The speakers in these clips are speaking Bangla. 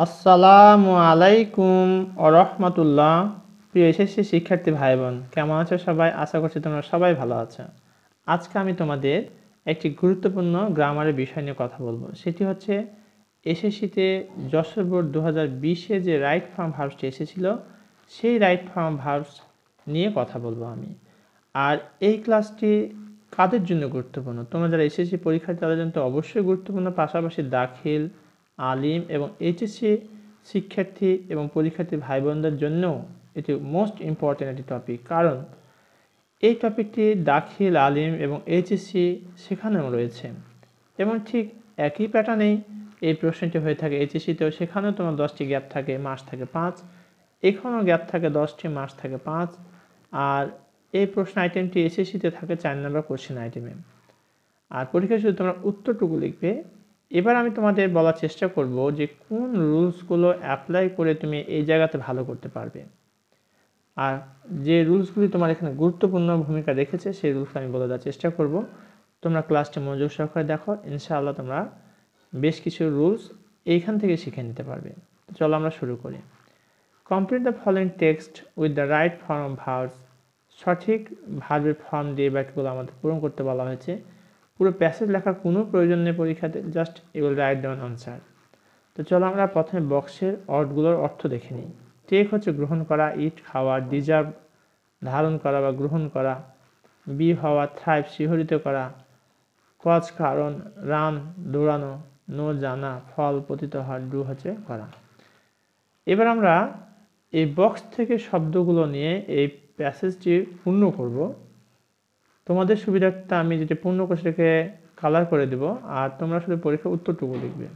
আসসালামু আলাইকুম ওরহমতুল্লাহ। প্রিয় এসএসসি শিক্ষার্থী ভাই বোন, কেমন আছো সবাই? আশা করছি তোমরা সবাই ভালো আছো। আজকে আমি তোমাদের একটি গুরুত্বপূর্ণ গ্রামারের বিষয় নিয়ে কথা বলবো। সেটি হচ্ছে এসএসসিতে যশোর বোর্ড 2020-এ যে রাইট ফর্ম ভার্বসটি এসেছিল, সেই রাইট ফর্ম ভার্বস নিয়ে কথা বলবো আমি। আর এই ক্লাসটি কাদের জন্য গুরুত্বপূর্ণ? তোমরা যারা এসএসসি পরীক্ষার্থী তাদের জন্য তো অবশ্যই গুরুত্বপূর্ণ, পাশাপাশি দাখিল, আলিম এবং এইচএসসি শিক্ষার্থী এবং পরীক্ষার্থী ভাই বোনদের জন্যও এটি মোস্ট ইম্পর্ট্যান্ট একটি টপিক। কারণ এই টপিকটি দাখিল, আলিম এবং এইচএসসি সেখানেও রয়েছে এবং ঠিক একই প্যাটার্নেই এই প্রশ্নটি হয়ে থাকে এইচএসসিতেও। সেখানেও তোমার 10টি গ্যাপ থাকে, মাস থাকে 5, এখানেও গ্যাপ থাকে 10টি, মাস থাকে 5। আর এই প্রশ্ন আইটেমটি এসএসসিতে থাকে 4 নম্বর কোশ্চেন আইটেমে। আর পরীক্ষা শুধু তোমরা উত্তরটুকু লিখবে। এবার আমি তোমাদের বলার চেষ্টা করব যে কোন রুলসগুলো অ্যাপ্লাই করে তুমি এই জায়গাতে ভালো করতে পারবে। আর যে রুলসগুলি তোমার এখানে গুরুত্বপূর্ণ ভূমিকা রেখেছে সেই রুলস আমি বলে দেওয়ার চেষ্টা করব। তোমরা ক্লাসটি মনোযোগ সহকারে দেখো, ইনশাআল্লাহ তোমরা বেশ কিছু রুলস এইখান থেকে শিখে নিতে পারবে। চলো আমরা শুরু করি। Complete the following text with the right form of verbs. সঠিক ভার্বের ফর্ম দিয়ে বাক্যগুলো আমাদের পূরণ করতে বলা হয়েছে। পুরো প্যাসেজ লেখার কোনো প্রয়োজন নেই পরীক্ষাতে, just you will write down answer. তো চলো আমরা প্রথমে বক্সের ওয়ার্ডগুলোর অর্থ দেখে নিই। টেক হচ্ছে গ্রহণ করা, ইট খাওয়া, ডিজার্ভ ধারণ করা বা গ্রহণ করা, বি হওয়া, থ্রাইভ শিহরিত করা, কজ কারণ, রান দৌড়ানো, নো জানা, ফল পতিত হওয়া, ডু হচ্ছে করা। এবার আমরা এই বক্স থেকে শব্দগুলো নিয়ে এই প্যাসেজটি পূর্ণ করব। তোমাদের সুবিধার্থে আমি যেটি পূর্ণ করে সেটাকে কালার করে দেব, আর তোমরা শুধু পরীক্ষার উত্তরটুকু লিখবে।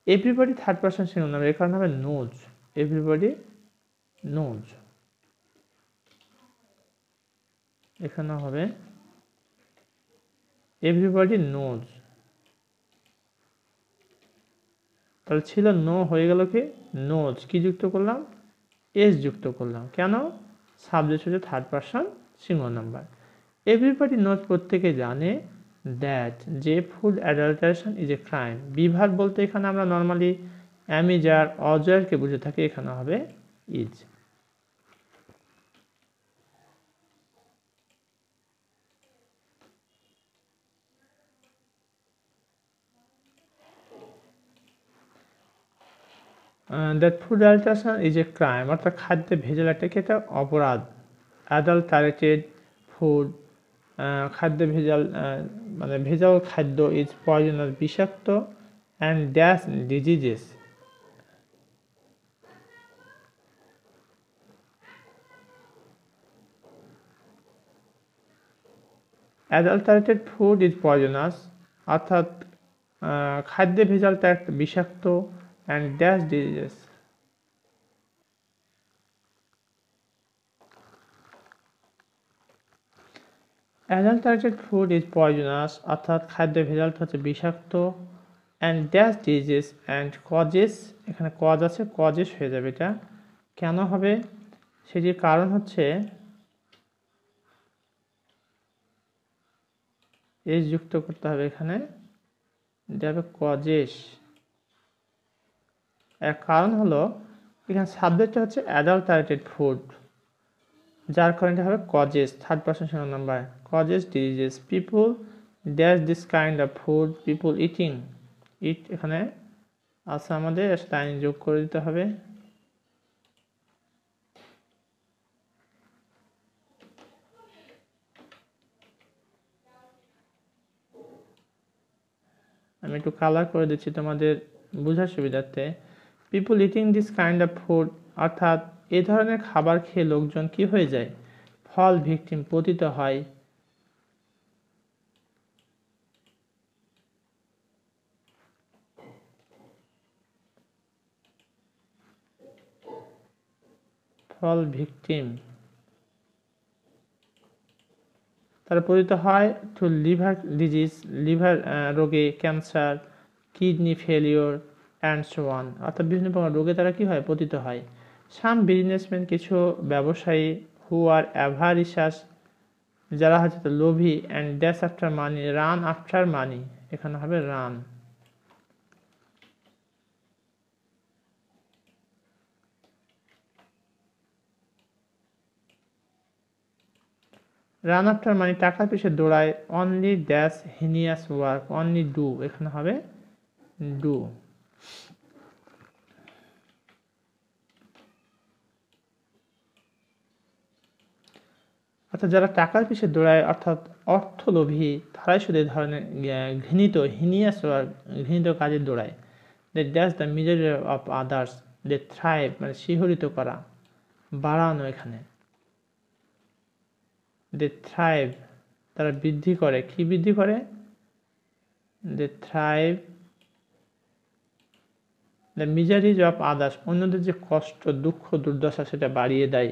এভরিবডি থার্ড পারসন সিঙ্গুলার নাম, এর কারণ হবে নোজ। এভরিবডি নোজ, এখানে হবে এভরিবডি নোজ। তাহলে ছিল নো, হয়ে গেল কি নোজ, কি যুক্ত করলাম? এস যুক্ত করলাম। কেন? সাবজেক্ট হচ্ছে third person singular number. Everybody knows, প্রত্যেকে জানে, দ্যাট যে food adulteration is a crime. বিভাগ বলতে এখানে আমরা নর্মালি অ্যামিজার অজয়কে বুঝে থাকি, এখানে হবে is. That food adulteration is a crime, অর্থাৎ খাদ্যে ভেজাল একটা কি একটা অপরাধ। অ্যাডাল্টারেটেড ফুড, খাদ্যে ভেজাল, মানে ভেজাল খাদ্য, ইজ পয়জনাস বিষাক্ত, and dash diseases. Adulterated food is poisonous, অর্থাৎ খাদ্যে ভেজালটা একটা বিষাক্ত, and dash diseases. Adulterated food is poisonous, অর্থাৎ খাদ্যে ভেজালটা হচ্ছে বিষাক্ত, and dash diseases, and causes, এখানে কজ আছে, কজেস হয়ে যাবে। এটা কেন হবে? সেটির কারণ হচ্ছে এস যুক্ত করতে হবে এখানে, এটা হবে কজেস। এর কারণ হলো এখানে সাবজেক্টটা হচ্ছে অ্যাডাল্টারেটেড ফুড, যার কারণে হবে causes, third person singular number. Causes diseases, people dash this kind of food, people eating, it এখানে আছে আমাদের, লাইন যোগ করে দিতে হবে। আমি একটু কালার করে দিচ্ছি তোমাদের বোঝার সুবিধার্থে। People eating this kind of food, অর্থাৎ এ ধরনের খাবার খেয়ে লোকজন কি হয়ে যায়? ফল ভিকটিম, পতিত হয়। ফল ভিকটিম, তারা পতিত হয় টু লিভার ডিজিজ, লিভার রোগে, cancer, kidney failure and so on, অর্থাৎ বিভিন্ন প্রকার রোগে তারা কি হয়? পতিত হয়। সাম বিজনেসম্যান, কিছু ব্যবসায়ী, হু আর অ্যাভারিশাস, যারা হচ্ছে লোভী, and dash after money, run after money, এখানে হবে রান। রান আফটার মানে টাকার পিছে দৌড়ায়, only dash heinous work, only do, এখানে হবে ডু। অর্থাৎ যারা টাকার পিছে দৌড়ায় অর্থাৎ অর্থলোভী, তারাই শুধু এই ধরনের ঘৃণিত হিনিয়াস ওয়ার্ক, ঘৃণিত কাজে দৌড়ায়। They dash the majority of others, they thrive মানে শিহরিত করা, বাড়ানো এখানে। দে থ্রাইভ তারা বৃদ্ধি করে, কি বৃদ্ধি করে? They thrive the miseries of others, অন্যদের যে কষ্ট দুঃখ দুর্দশা সেটা বাড়িয়ে দেয়।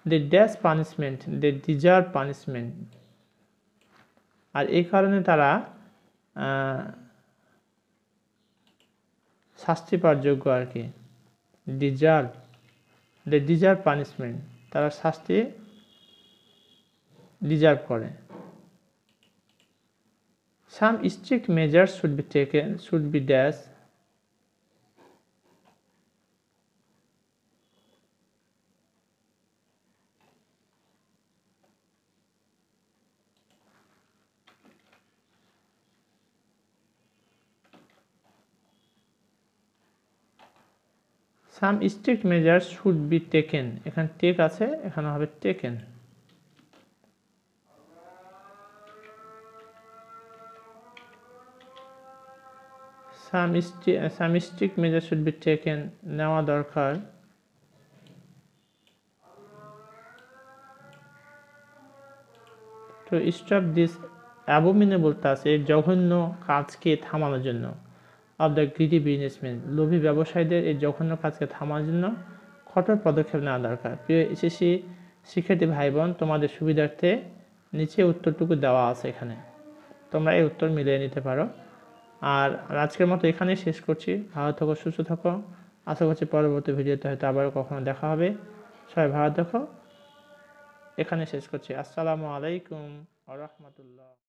They dash punishment, they deserve punishment, আর এই কারণে তারা শাস্তি পাওয়ার যোগ্য আর কি। ডিজার্ভ, দে ডিজার্ভ পানিশমেন্ট, তারা শাস্তি ডিজার্ভ করে। Some strict measures should be taken, should be dash, some strict measures should be taken, এখানে টেক আছে, এখানে হবে taken. Some strict measure should be taken, নেওয়া দরকার। তো স্টপ দিস অ্যাবোমিনেবল টাস্ক, এই জঘন্য কাজকে থামানোর জন্য। অফ দ্য গ্রিডি বিজনেসম্যান, লোভী ব্যবসায়ীদের এই জঘন্য কাজকে থামানোর জন্য কঠোর পদক্ষেপ নেওয়া দরকার। প্রিয় এসএসসি শিক্ষার্থী ভাই বোন, তোমাদের সুবিধার্থে নিচে উত্তরটুকু দেওয়া আছে, এখানে তোমরা এই উত্তর মিলিয়ে নিতে পারো। আর আজকের মতো এখানেই শেষ করছি। ভালো থাকো, সুস্থ থাকো। আশা করছি পরবর্তী ভিডিওতে হয়তো আবারও কখনো দেখা হবে। সবাই ভালো থাকো। এখানে শেষ করছি। আসসালামু আলাইকুম ওয়া রাহমাতুল্লাহ।